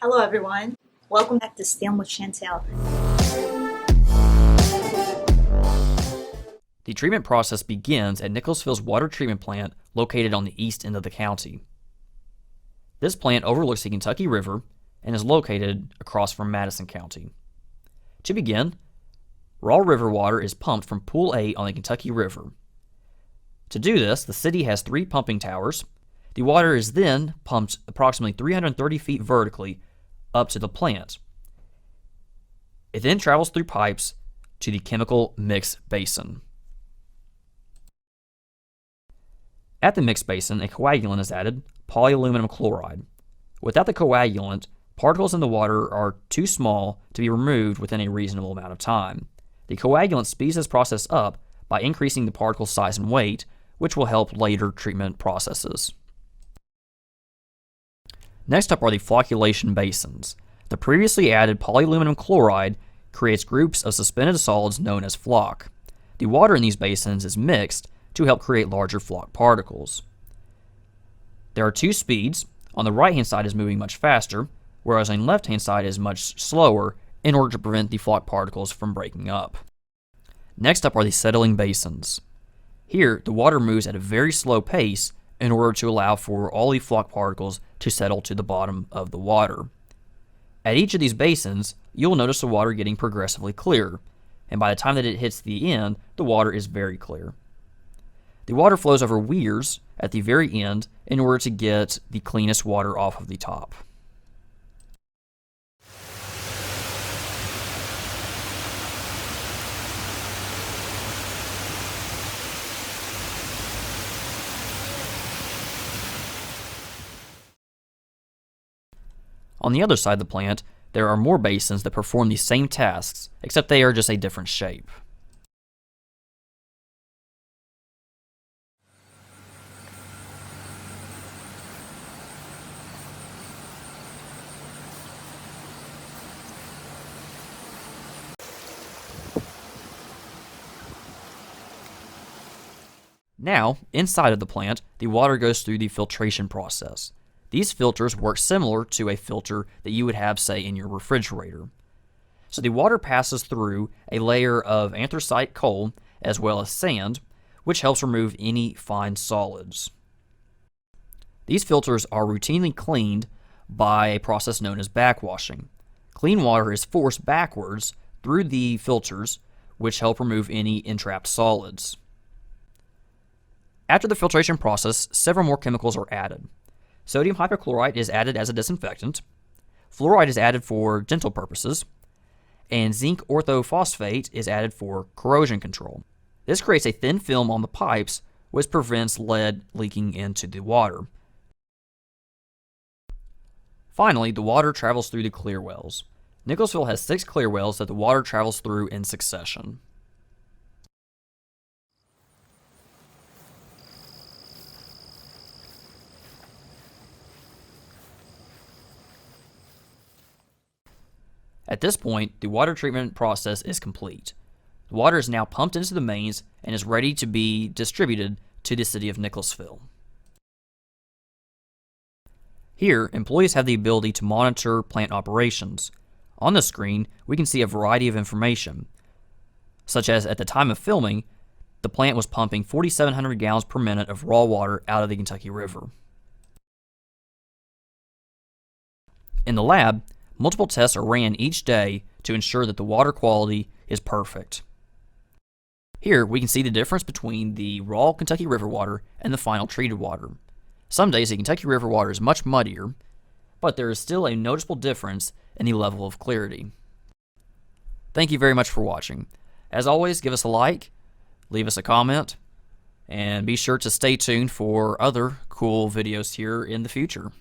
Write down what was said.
Hello everyone, welcome back to STEM with Chantel. The treatment process begins at Nicholasville's water treatment plant located on the east end of the county. This plant overlooks the Kentucky River and is located across from Madison County. To begin, raw river water is pumped from Pool 8 on the Kentucky River. To do this, the city has 3 pumping towers. The water is then pumped approximately 330 feet vertically up to the plant. It then travels through pipes to the chemical mix basin. At the mix basin, a coagulant is added, polyaluminum chloride. Without the coagulant, particles in the water are too small to be removed within a reasonable amount of time. The coagulant speeds this process up by increasing the particle size and weight, which will help later treatment processes. Next up are the flocculation basins. The previously added polyaluminum chloride creates groups of suspended solids known as floc. The water in these basins is mixed to help create larger floc particles. There are 2 speeds. On the right-hand side is moving much faster, whereas on the left-hand side is much slower in order to prevent the floc particles from breaking up. Next up are the settling basins. Here, the water moves at a very slow pace in order to allow for all the floc particles to settle to the bottom of the water. At each of these basins, you'll notice the water getting progressively clearer, and by the time that it hits the end, the water is very clear. The water flows over weirs at the very end in order to get the cleanest water off of the top. On the other side of the plant, there are more basins that perform the same tasks, except they are just a different shape. Now, inside of the plant, the water goes through the filtration process. These filters work similar to a filter that you would have, say, in your refrigerator. So the water passes through a layer of anthracite coal as well as sand, which helps remove any fine solids. These filters are routinely cleaned by a process known as backwashing. Clean water is forced backwards through the filters, which help remove any entrapped solids. After the filtration process, several more chemicals are added. Sodium hypochlorite is added as a disinfectant, fluoride is added for dental purposes, and zinc orthophosphate is added for corrosion control. This creates a thin film on the pipes, which prevents lead leaking into the water. Finally, the water travels through the clear wells. Nicholasville has 6 clear wells that the water travels through in succession. At this point, the water treatment process is complete. The water is now pumped into the mains and is ready to be distributed to the City of Nicholasville. Here, employees have the ability to monitor plant operations. On the screen, we can see a variety of information, such as at the time of filming, the plant was pumping 4,700 gallons per minute of raw water out of the Kentucky River. In the lab, multiple tests are ran each day to ensure that the water quality is perfect. Here, we can see the difference between the raw Kentucky River water and the final treated water. Some days the Kentucky River water is much muddier, but there is still a noticeable difference in the level of clarity. Thank you very much for watching. As always, give us a like, leave us a comment, and be sure to stay tuned for other cool videos here in the future.